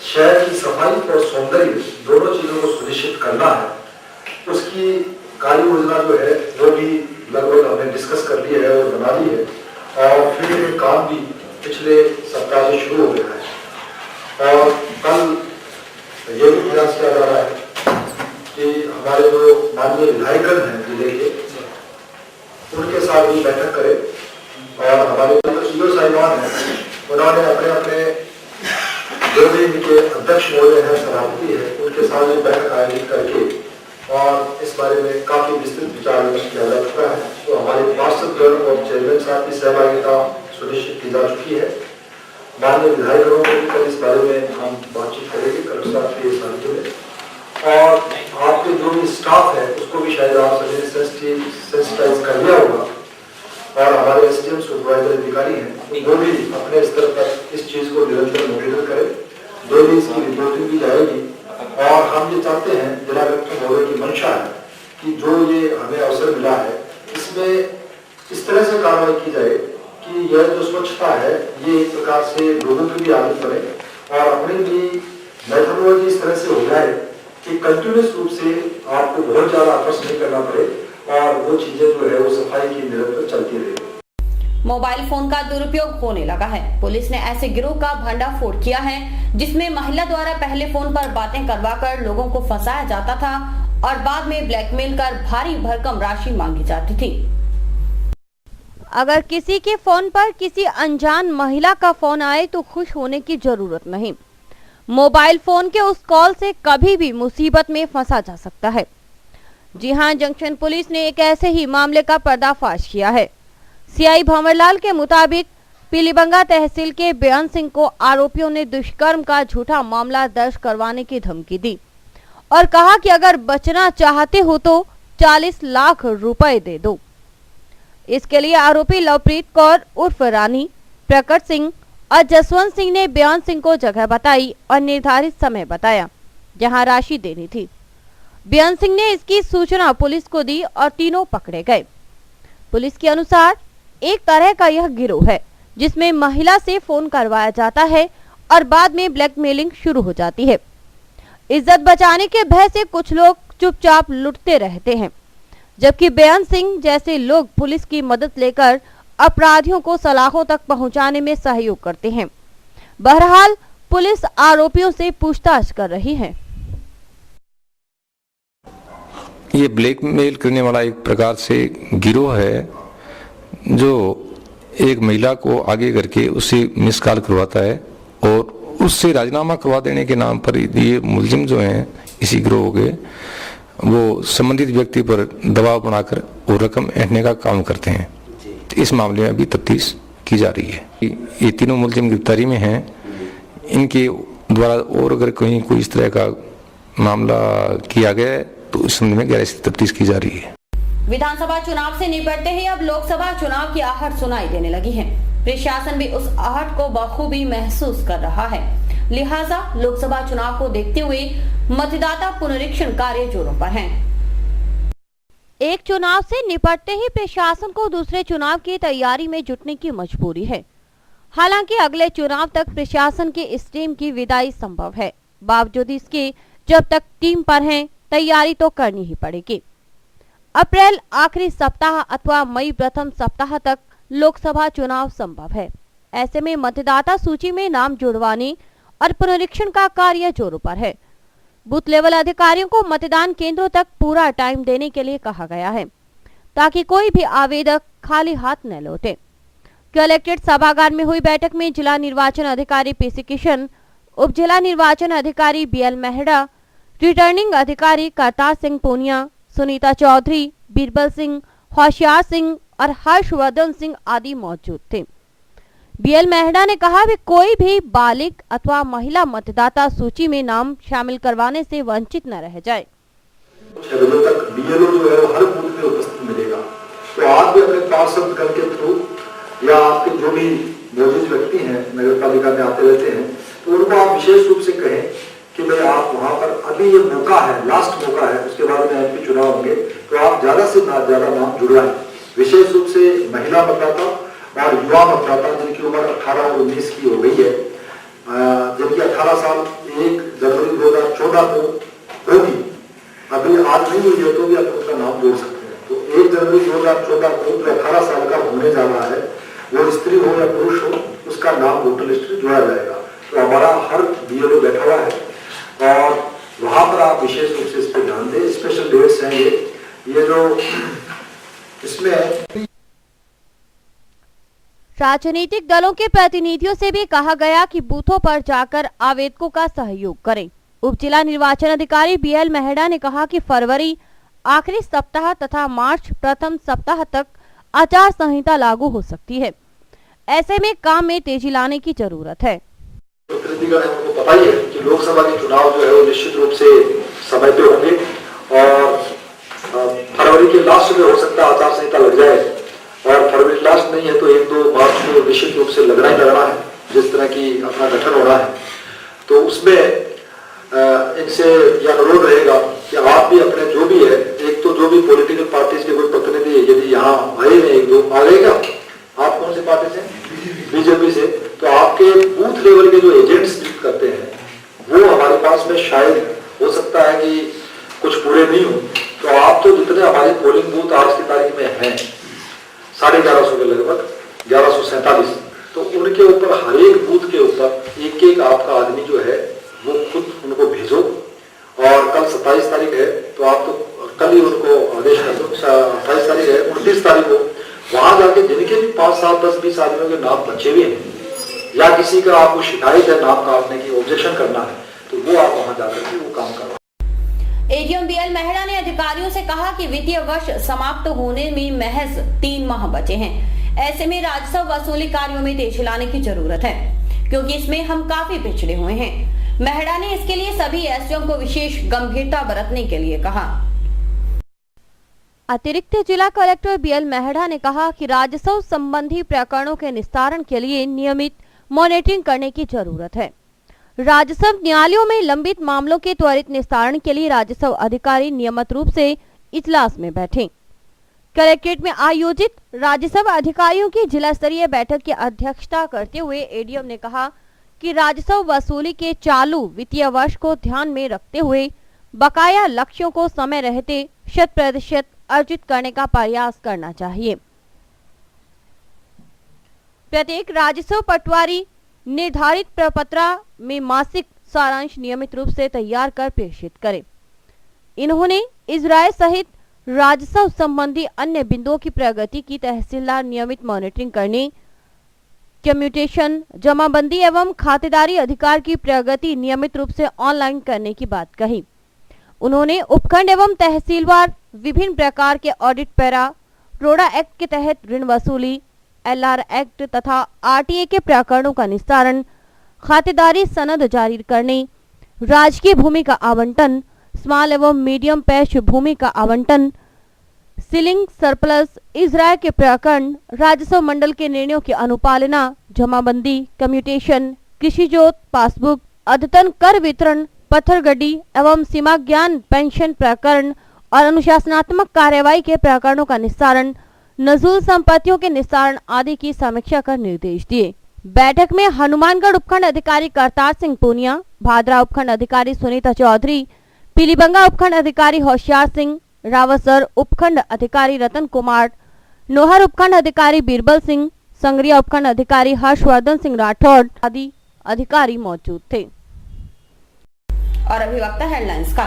Speaker 5: शहर की सफाई और सौंदर्य दोनों चीजों को सुनिश्चित करना है, उसकी कार्य योजना जो है वो भी लगभग हमने डिस्कस कर ली है और बना ली है और फिर ये काम भी पिछले सप्ताह से शुरू हो गया है। और कल ये भी प्रयास किया जा रहा है कि हमारे जो माननीय विधायकगण हैं जिले के, उनके साथ भी बैठक करें और हमारे जो सीओ साहिबान हैं उन्होंने अपने अपने जो भी इनके अध्यक्ष महोदय हैं, सभापति है, उनके साथ भी बैठक आयोजित करके और इस बारे में काफी विस्तृत विचार विमर्श किया जा चुका है। तो हमारे पार्षदगण और चेयरमैन साहब की सहभागिता सुनिश्चित की जा चुकी है। माननीय विधायकों को भी कल इस बारे में हम बातचीत करेंगे कलेक्टर साहब के साथ में। और आपके जो भी स्टाफ है उसको भी शायद आप सभी सेंसिटाइज कर लिया होगा और हमारे एसडीएम सुपरवाइजर अधिकारी हैं वो भी अपने स्तर पर इस चीज को निरंतर मॉनिटर करें। डेली इसकी रिपोर्टिंग भी जाएगी और हम ये चाहते हैं, जिला कलेक्टर महोदय की मंशा है कि जो ये हमें अवसर मिला है इसमें इस तरह से कार्रवाई की जाए कि यह जो स्वच्छता है ये एक प्रकार से लोगों की भी आदत बने और अपनी भी मेथोडोलॉजी इस तरह से हो जाए कि कंटिन्यूस रूप से आपको बहुत ज्यादा एफर्ट्स नहीं करना पड़े और वो चीजें जो है वो सफाई की निरंतर चलती रहे।
Speaker 1: मोबाइल फोन का दुरुपयोग होने लगा है। पुलिस ने ऐसे गिरोह का भंडाफोड़ किया है जिसमें महिला द्वारा पहले फोन पर बातें करवाकर लोगों को फंसाया जाता था और बाद में ब्लैकमेल कर भारी भरकम राशि मांगी जाती थी।
Speaker 2: अगर किसी के फोन पर किसी अनजान महिला का फोन आए तो खुश होने की जरूरत नहीं। मोबाइल फोन के उस कॉल से कभी भी मुसीबत में फंसा जा सकता है। जी हां, जंक्शन पुलिस ने एक ऐसे ही मामले का पर्दाफाश किया है। सीआई भंवरलाल के मुताबिक पीलीबंगा तहसील के बेअंत सिंह को आरोपियों ने दुष्कर्म का झूठा मामला दर्ज करवाने की धमकी दी और कहा कि अगर बचना चाहते हो तो 40 लाख रुपए दे दो। इसके लिए आरोपी लवप्रीत कौर उर्फ रानी, प्रकट सिंह और जसवंत सिंह ने बेअंत सिंह को जगह बताई और निर्धारित समय बताया जहां राशि देनी थी। बेअंत सिंह ने इसकी सूचना पुलिस को दी और तीनों पकड़े गए। पुलिस के अनुसार एक तरह का यह गिरोह है जिसमें महिला से फोन करवाया जाता है और बाद में ब्लैकमेलिंग शुरू हो जाती है। इज्जत बचाने के भय से कुछ लोग चुपचाप लुटते रहते हैं, जबकि बेअंत सिंह जैसे लोग पुलिस की मदद लेकर अपराधियों को सलाखों तक पहुंचाने में सहयोग करते हैं। बहरहाल पुलिस आरोपियों से पूछताछ कर रही है।
Speaker 17: ये ब्लैकमेल करने वाला एक प्रकार से गिरोह है जो एक महिला को आगे करके उससे मिस कॉल करवाता है और उससे राजीनामा करवा देने के नाम पर ये मुलजिम जो हैं इसी गिरोह के, वो संबंधित व्यक्ति पर दबाव बनाकर वो रकम ऐंठने का काम करते हैं। इस मामले में अभी तफ्तीश की जा रही है। ये तीनों मुलजिम गिरफ्तारी में हैं। इनके द्वारा और अगर कहीं कोई इस तरह का मामला किया गया है तो इस संबंध में गहराई से तफ्तीश की जा रही है।
Speaker 1: विधानसभा चुनाव से निपटते ही अब लोकसभा चुनाव की आहट सुनाई देने लगी है। प्रशासन भी उस आहट को बखूबी महसूस कर रहा है। लिहाजा लोकसभा चुनाव को देखते हुए मतदाता पुनरीक्षण कार्य जोरों पर है।
Speaker 2: एक चुनाव से निपटते ही प्रशासन को दूसरे चुनाव की तैयारी में जुटने की मजबूरी है। हालांकि अगले चुनाव तक प्रशासन की इस टीम की विदाई संभव है। बावजूद इसके जब तक टीम पर हैं, तैयारी तो करनी ही पड़ेगी। अप्रैल आखिरी सप्ताह अथवा मई प्रथम सप्ताह तक लोकसभा चुनाव संभव है। ऐसे में मतदाता सूची में नाम जुड़वाने और पुनरीक्षण का कार्य जोरों पर है। बूथ लेवल अधिकारियों को मतदान केंद्रों तक पूरा टाइम देने के लिए कहा गया है ताकि कोई भी आवेदक खाली हाथ न लौटे। कलेक्ट्रेट सभागार में हुई बैठक में जिला निर्वाचन अधिकारी पीसी किशन, उप जिला निर्वाचन अधिकारी बीएल मेहड़ा, रिटर्निंग अधिकारी करतार सिंह पूनिया, सुनीता चौधरी, बीरबल सिंह, होशियार सिंह और हर्षवर्धन सिंह आदि मौजूद थे। बीएल मेहड़ा ने कहा कि कोई भी बालिग अथवा महिला मतदाता सूची में नाम शामिल करवाने से वंचित न रह जाए।
Speaker 5: 6 बजे तक बीएलओ जो है वो हर बूथ में उपस्थित मिलेगा, तो आप भी अपने पार्षद गण के थ्रू या आपके जो भी मौजूद व्यक्ति हैं नगर पालिका में आते रहते हैं, तो उनको आप विशेष रूप से कहें कि भाई आप वहां पर अभी ये मौका है, लास्ट मौका है, उसके बाद में एमपी चुनाव होंगे, तो आप ज्यादा से ज्यादा नाम जुड़वाएं। विशेष रूप से महिला मतदाता और युवा मतदाता जिनकी उम्र 18 और 19 की हो गई है, जिनकी 18 साल 1 जनवरी 2014 को होगी, अभी आज नहीं हुई है तो भी आप उनका नाम जोड़ सकते हैं। तो 1 जनवरी 2014 को जो 18 साल का होने जा रहा है, वो स्त्री हो या पुरुष हो, उसका नाम वोटर लिस्ट में जोड़ा जाएगा। तो हमारा हर बीएलओ बैठा हुआ है और वहां पर आप विशेष रूप से इस पर ध्यान दें। स्पेशल डेट्स हैं ये जो इसमें
Speaker 2: राजनीतिक दलों के प्रतिनिधियों से भी कहा गया कि बूथों पर जाकर आवेदकों का सहयोग करें। उप जिला निर्वाचन अधिकारी बीएल मेहड़ा ने कहा कि फरवरी आखिरी सप्ताह तथा मार्च प्रथम सप्ताह तक आचार संहिता लागू हो सकती है। ऐसे में काम में तेजी लाने की जरूरत है।
Speaker 5: प्रतिनिधिगण है उनको पता ही है कि लोकसभा के चुनाव जो है वो निश्चित रूप से समय पे होंगे और फरवरी के लास्ट में हो सकता है आचार संहिता लग जाए, और फरवरी लास्ट नहीं है तो 1-2 मार्च को निश्चित रूप से लगना ही लगना है, जिस तरह की अपना गठन हो रहा है। तो उसमें इनसे यह अनुरोध रहेगा कि आप भी अपने जो भी है, एक तो जो भी पॉलिटिकल पार्टीज के कोई प्रतिनिधि यदि यहाँ आए हैं, 1-2 आ गएगा, आप कौन से पार्टी से? बीजेपी से, तो आपके बूथ लेवल के जो एजेंट्स करते हैं वो हमारे पास में शायद हो सकता है कि कुछ पूरे नहीं हो, तो आप तो जितने हमारे पोलिंग बूथ आज की तारीख में हैं 1150 के लगभग 1147, तो उनके ऊपर हर एक बूथ के ऊपर एक आपका आदमी जो है वो खुद उनको भेजो। और कल 27 तारीख है तो आप तो कल ही उनको आदेश कर दो, 28 तारीख है, 29 तारीख को वहां जाके जिनके भी 5, 7, 10, 20 आदमियों के नाम बचे हुए हैं या किसी का आपको शिकायत है नाम काटने की, ऑब्जेक्शन करना है, तो वो आप वहां जाकर के वो काम करवाएं।
Speaker 1: एडीएम बीएल मेहड़ा ने अधिकारियों से कहा कि वित्तीय वर्ष समाप्त होने में महज 3 माह बचे हैं। ऐसे में राजस्व वसूली कार्यों में तेजी लाने की जरूरत है, क्योंकि इसमें हम काफी पिछड़े हुए हैं। मेहड़ा ने इसके लिए सभी एसडीओ को विशेष गंभीरता बरतने के लिए कहा।
Speaker 2: अतिरिक्त जिला कलेक्टर बीएल मेहड़ा ने कहा कि राजस्व संबंधी प्रकरणों के निस्तारण के लिए नियमित मॉनिटरिंग करने की जरूरत है। राजस्व न्यायालयों में लंबित मामलों के त्वरित निस्तारण के लिए राजस्व अधिकारी नियमित रूप से इजलास में बैठें। कलेक्ट्रेट में आयोजित राजस्व अधिकारियों की जिला स्तरीय बैठक की अध्यक्षता करते हुए एडीएम ने कहा कि राजस्व वसूली के चालू वित्तीय वर्ष को ध्यान में रखते हुए बकाया लक्ष्यों को समय रहते 100% अर्जित करने का प्रयास करना चाहिए। प्रत्येक राजस्व पटवारी निर्धारित प्रपत्र में मासिक सारांश नियमित रूप से तैयार कर प्रेषित करे। इन्होंने इजराय सहित राजस्व संबंधी अन्य बिंदुओं की प्रगति की तहसीलदार नियमित मॉनिटरिंग करने, कम्यूटेशन, जमाबंदी एवं खातेदारी अधिकार की प्रगति नियमित रूप से ऑनलाइन करने की बात कही। उन्होंने उपखंड एवं तहसीलवार विभिन्न प्रकार के ऑडिट पैरा, रोडा एक्ट के तहत ऋण वसूली, एलआर एक्ट तथा आरटीए के प्रकरणों का निस्तारण, खातेदारी सनद जारी करने, राजकीय भूमि का आवंटन, स्मॉल एवं मीडियम पैश भूमि का आवंटन, सीलिंग सरप्लस, इजराय के प्रकरण, राजस्व मंडल के निर्णयों की अनुपालना, जमाबंदी, कम्यूटेशन, कृषि जोत, पासबुक, अद्यतन कर वितरण, पत्थरगड्डी एवं सीमा ज्ञान पेंशन प्रकरण और अनुशासनात्मक कार्यवाही के प्रकरणों का निस्तारण, नजूल संपत्तियों के निस्तारण आदि की समीक्षा कर निर्देश दिए। बैठक में हनुमानगढ़ उपखंड अधिकारी करतार सिंह पूनिया, भादरा उपखंड अधिकारी सुनीता चौधरी, पीलीबंगा उपखंड अधिकारी होशियार सिंह, रावतसर उपखंड अधिकारी रतन कुमार, नोहर उपखंड अधिकारी बीरबल सिंह, संगरिया उपखंड अधिकारी हर्षवर्धन सिंह राठौड़ आदि अधिकारी मौजूद थे।
Speaker 1: और अभी वक्त है हेडलाइंस का।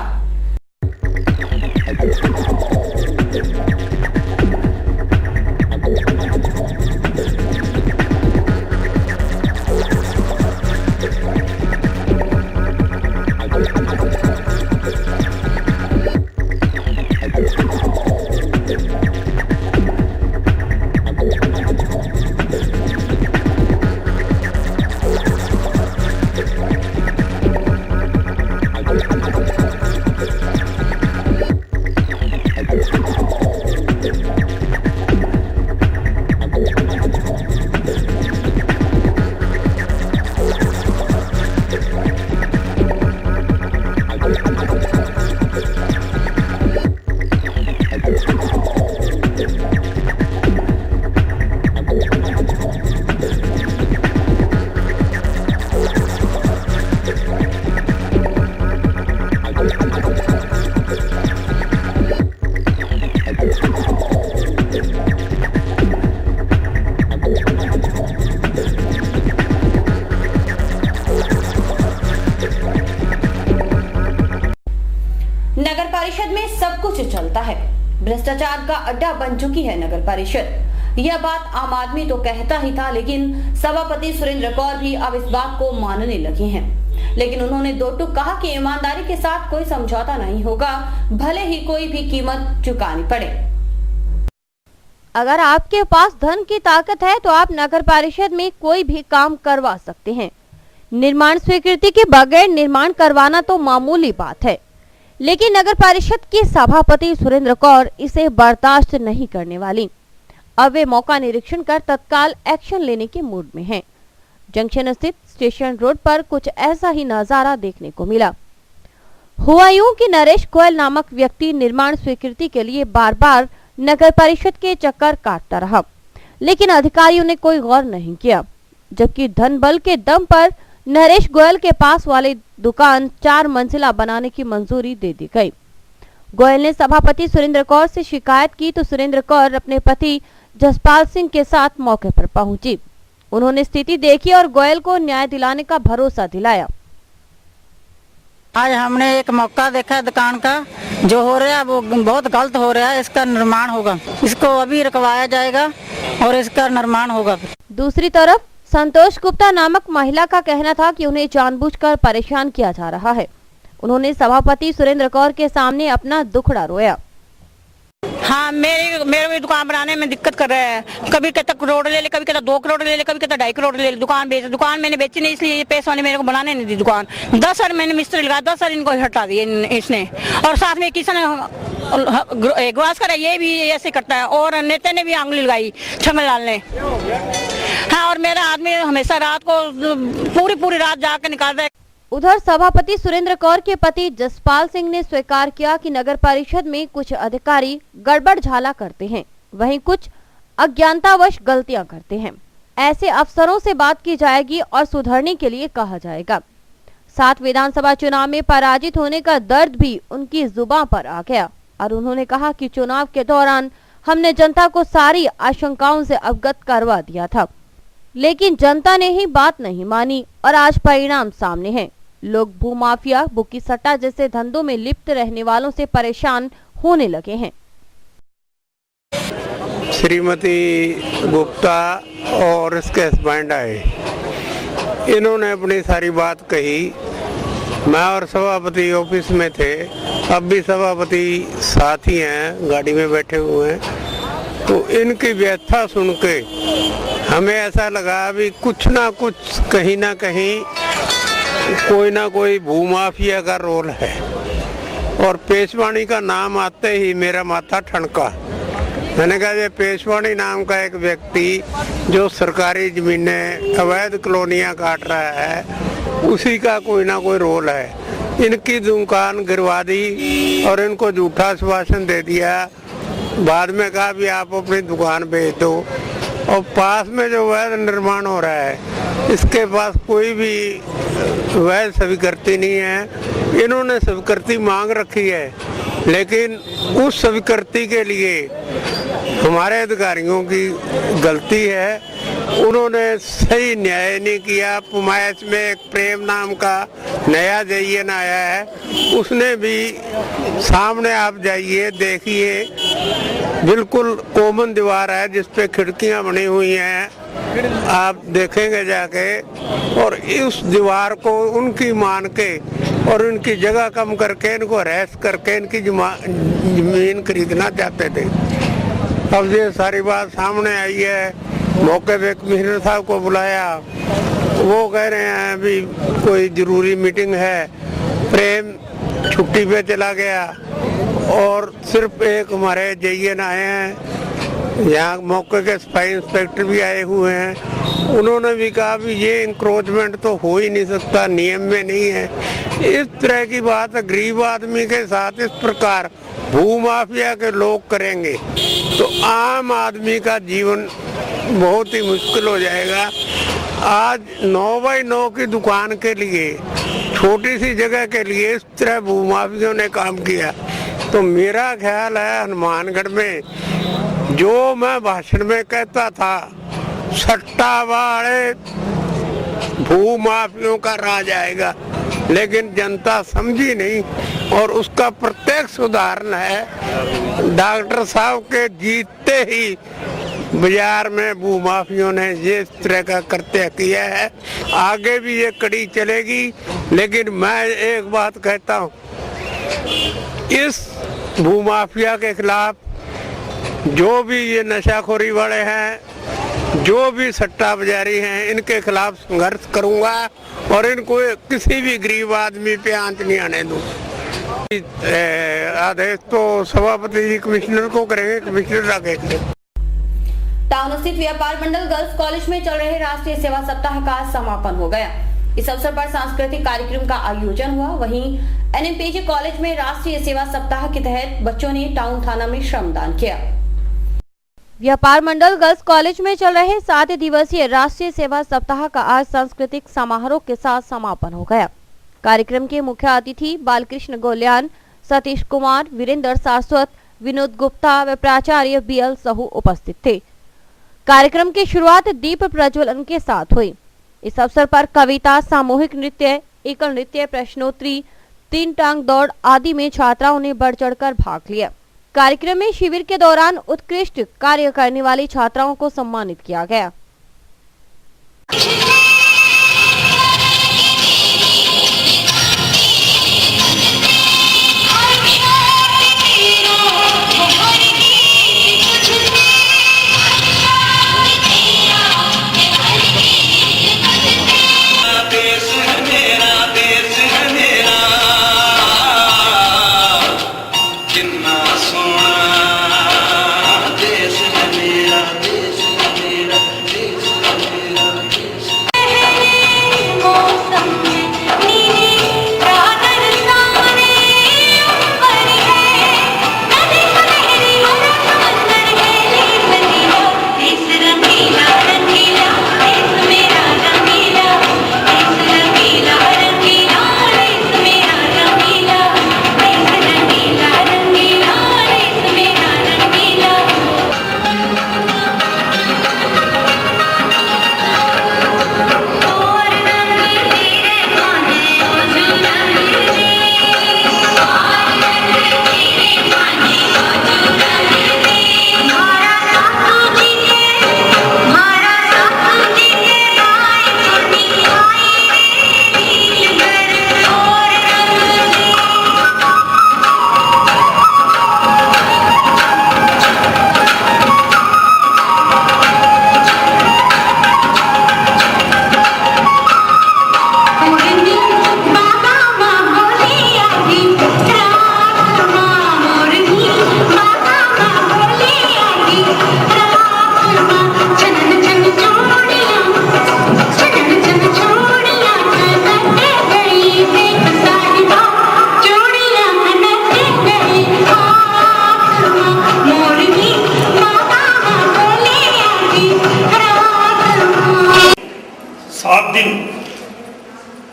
Speaker 1: नगर परिषद में सब कुछ चलता है, भ्रष्टाचार का अड्डा बन चुकी है नगर परिषद। यह बात आम आदमी तो कहता ही था, लेकिन सभापति सुरेंद्र कौर भी अब इस बात को मानने लगे हैं। लेकिन उन्होंने दो टूक कहा कि ईमानदारी के साथ कोई समझौता नहीं होगा, भले ही कोई भी कीमत चुकानी पड़े।
Speaker 2: अगर आपके पास धन की ताकत है तो आप नगर परिषद में कोई भी काम करवा सकते हैं। निर्माण स्वीकृति के बगैर निर्माण करवाना तो मामूली बात है, लेकिन नगर परिषद के सभापति सुरेंद्र कौर इसे बर्दाश्त नहीं करने वाली। अब वे मौका निरीक्षण कर तत्काल एक्शन लेने के मूड में हैं। जंक्शन स्थित स्टेशन रोड पर कुछ ऐसा ही नजारा देखने को मिला। हुआ यूं कि नरेश गोयल नामक व्यक्ति निर्माण स्वीकृति के लिए बार बार नगर परिषद के चक्कर काटता रहा, लेकिन अधिकारियों ने कोई गौर नहीं किया। जबकि धन बल के दम पर नरेश गोयल के पास वाली दुकान 4 मंजिला बनाने की मंजूरी दे दी गई। गोयल ने सभापति सुरेंद्र कौर से शिकायत की तो सुरेंद्र कौर अपने पति जसपाल सिंह के साथ मौके पर पहुंची। उन्होंने स्थिति देखी और गोयल को न्याय दिलाने का भरोसा दिलाया।
Speaker 18: आज हमने एक मौका देखा दुकान का, जो हो रहा है वो बहुत गलत हो रहा है। इसका निर्माण होगा, इसको अभी रुकवाया जाएगा और इसका निर्माण होगा।
Speaker 2: दूसरी तरफ संतोष गुप्ता नामक महिला का कहना था कि उन्हें जानबूझकर परेशान किया जा रहा है। उन्होंने सभापति सुरेंद्र कौर के सामने अपना दुखड़ा रोया।
Speaker 18: हाँ, मेरे दुकान बनाने में दिक्कत कर रहे हैं। कभी कहता करोड़ ले ले, कभी कहता 2 करोड़ ले ले, कभी कहता 2.5 करोड़ ले ले। दुकान मैंने बेची नहीं, इसलिए ये पैसे वाले मेरे को बनाने नहीं दी दुकान। 10 साल मैंने मिस्त्री लगाया, 10 साल इनको हटा दिए इसने। और साथ में किसी ने ग्रास करा, ये भी ऐसे करता है। और नेता ने भी आंगली लगाई, छंगलाल ने। हाँ, और मेरा आदमी हमेशा रात को पूरी रात जाकर निकालता है।
Speaker 2: उधर सभापति सुरेंद्र कौर के पति जसपाल सिंह ने स्वीकार किया कि नगर परिषद में कुछ अधिकारी गड़बड़ झाला करते हैं, वहीं कुछ अज्ञानतावश गलतियां करते हैं। ऐसे अफसरों से बात की जाएगी और सुधरने के लिए कहा जाएगा। 7 विधानसभा चुनाव में पराजित होने का दर्द भी उनकी जुबान पर आ गया और उन्होंने कहा कि चुनाव के दौरान हमने जनता को सारी आशंकाओं से अवगत करवा दिया था, लेकिन जनता ने ही बात नहीं मानी और आज परिणाम सामने है। लोग भूमाफिया, बुकी सट्टा जैसे धंधों में लिप्त रहने वालों से परेशान होने लगे हैं।
Speaker 19: श्रीमती गुप्ता और इसके हस्बैंड आए, इन्होंने अपनी सारी बात कही। मैं और सभापति ऑफिस में थे, अब भी सभापति साथ ही हैं, गाड़ी में बैठे हुए हैं। तो इनकी व्यथा सुन के हमें ऐसा लगा भी कुछ ना कुछ कहीं ना कहीं कोई ना कोई भूमाफिया का रोल है। और पेशवाणी का नाम आते ही मेरा माथा ठनका। मैंने कहा ये पेशवाणी नाम का एक व्यक्ति जो सरकारी जमीनें, अवैध कॉलोनियां काट रहा है, उसी का कोई ना कोई रोल है। इनकी दुकान गिरवा दी और इनको झूठा आश्वासन दे दिया। बाद में कहा भी आप अपनी दुकान बेच दो। और पास में जो अवैध निर्माण हो रहा है, इसके पास कोई भी वैध स्वीकृति नहीं है। इन्होंने स्वीकृति मांग रखी है, लेकिन उस स्वीकृति के लिए हमारे अधिकारियों की गलती है। उन्होंने सही न्याय नहीं किया। पुमायच में एक प्रेम नाम का नया जयन आया है, उसने भी सामने आप जाइए देखिए, बिल्कुल कॉमन दीवार है जिस पे खिड़कियां बनी हुई हैं। आप देखेंगे जाके, और इस दीवार को उनकी मान के और उनकी जगह कम करके इनको रेस्ट करके इनकी जमीन खरीदना चाहते थे। अब ये सारी बात सामने आई है। मौके पे कमिश्नर साहब को बुलाया, वो कह रहे हैं अभी कोई जरूरी मीटिंग है, प्रेम छुट्टी पे चला गया और सिर्फ एक हमारे जेईएन आए हैं, यहाँ मौके के सफाई इंस्पेक्टर भी आए हुए हैं। उन्होंने भी कहा भी ये इंक्रोचमेंट तो हो ही नहीं सकता, नियम में नहीं है। इस तरह की बात गरीब आदमी के साथ इस प्रकार भूमाफिया के लोग करेंगे तो आम आदमी का जीवन बहुत ही मुश्किल हो जाएगा। आज 9x9 की दुकान के लिए, छोटी सी जगह के लिए इस तरह भूमाफियों ने काम किया। तो मेरा ख्याल है हनुमानगढ़ में जो मैं भाषण में कहता था, सट्टा वाले भूमाफियों का राज आएगा, लेकिन जनता समझी नहीं। और उसका प्रत्यक्ष उदाहरण है डॉक्टर साहब के जीतते ही बाजार में भूमाफियों ने ये इस तरह का कृत्य किया है। आगे भी ये कड़ी चलेगी, लेकिन मैं एक बात कहता हूँ, इस भूमाफिया के खिलाफ जो भी ये नशाखोरी वाले हैं, जो भी सट्टा बाजारी हैं, इनके खिलाफ संघर्ष करूंगा और इनको किसी भी गरीब आदमी पे आंच नहीं आने दूँ। आदेश तो सभापति जी कमिश्नर को करेंगे, कमिश्नर आगे।
Speaker 1: टाउन स्थित व्यापार मंडल गर्ल्स कॉलेज में चल रहे राष्ट्रीय सेवा सप्ताह का समापन हो गया। इस अवसर पर सांस्कृतिक कार्यक्रम का आयोजन हुआ। वहीं एनएमपीजी कॉलेज में राष्ट्रीय सेवा सप्ताह के तहत बच्चों ने टाउन थाना में श्रमदान किया।
Speaker 2: व्यापार मंडल गर्ल्स कॉलेज में चल रहे 7 दिवसीय राष्ट्रीय सेवा सप्ताह का आज सांस्कृतिक समारोह के साथ समापन हो गया। कार्यक्रम के मुख्य अतिथि बालकृष्ण गोल्यान, सतीश कुमार, वीरेंद्र सारस्वत, विनोद गुप्ता व प्राचार्य बीएल सहू उपस्थित थे। कार्यक्रम की शुरुआत दीप प्रज्वलन के साथ हुई। इस अवसर पर कविता, सामूहिक नृत्य, एकल नृत्य, प्रश्नोत्तरी, 3 टांग दौड़ आदि में छात्राओं ने बढ़ चढ़कर भाग लिया। कार्यक्रम में शिविर के दौरान उत्कृष्ट कार्य करने वाली छात्राओं को सम्मानित किया गया।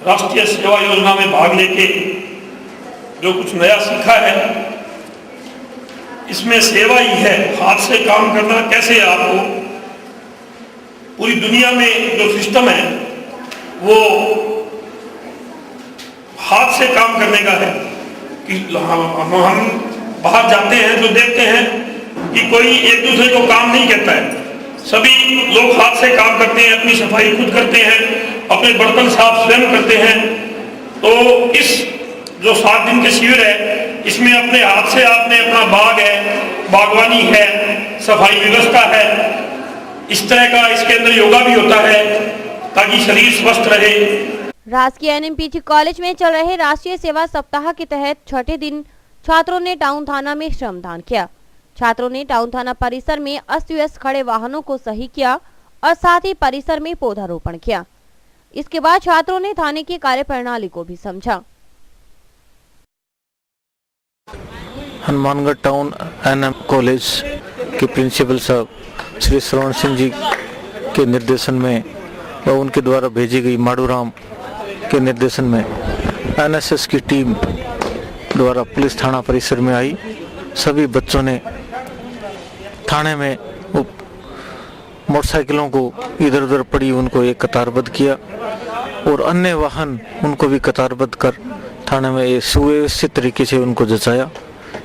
Speaker 20: राष्ट्रीय सेवा योजना में भाग लेके जो कुछ नया सीखा है, इसमें सेवा ही है, हाथ से काम करना। कैसे आपको पूरी दुनिया में जो सिस्टम है वो हाथ से काम करने का है कि हम बाहर जाते हैं तो देखते हैं कि कोई एक दूसरे को काम नहीं कहता है, सभी लोग हाथ से काम करते हैं, अपनी सफाई खुद करते हैं, अपने बर्तन साफ स्वयं करते हैं। तो इस जो 7 दिन के शिविर है, इसमें अपने हाथ से आपने अपना बाग है, बागवानी है, सफाई व्यवस्था है, इस तरह का इसके अंदर योगा भी होता है ताकि शरीर स्वस्थ रहे।
Speaker 2: राजकीय एनएमपीजी कॉलेज में चल रहे राष्ट्रीय सेवा सप्ताह के तहत छठे दिन छात्रों ने टाउन थाना में श्रमदान किया। छात्रों ने टाउन थाना परिसर में अस्त-व्यस्त खड़े वाहनों को सही किया और साथ ही परिसर में पौधारोपण किया। इसके बाद छात्रों ने थाने की कार्यप्रणाली को भी समझा।
Speaker 10: हनुमानगढ़ टाउन एनएम कॉलेज के प्रिंसिपल साहब श्री श्रवण सिंह जी के निर्देशन में और उनके द्वारा भेजी गई माड़ूराम के निर्देशन में एनएसएस की टीम द्वारा पुलिस थाना परिसर में आई। सभी बच्चों ने थाने में मोटरसाइकिलों को इधर उधर पड़ी उनको एक कतारबद्ध किया और अन्य वाहन उनको भी कतारबद्ध कर थाने में सुव्यवस्थित तरीके से उनको जचाया।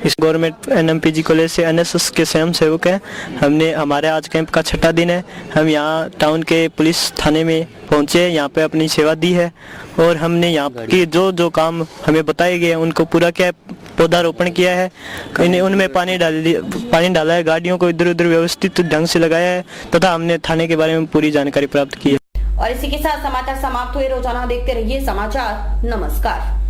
Speaker 12: इस गवर्नमेंट एनएमपीजी कॉलेज से एनएसएस के स्वयं सेवक हैं। हमने हमारे आज कैंप का छठा दिन है। हम यहाँ टाउन के पुलिस थाने में पहुँचे, यहाँ पे अपनी सेवा दी है और हमने यहाँ की जो काम हमें बताए गए उनको पूरा किया, पौधारोपण किया है, उनमें पानी डाला है, गाड़ियों को इधर उधर व्यवस्थित ढंग से लगाया है तथा हमने थाने के बारे में पूरी जानकारी प्राप्त की है।
Speaker 1: और इसी के साथ समाचार समाप्त हुए। रोजाना देखते रहिए समाचार। नमस्कार।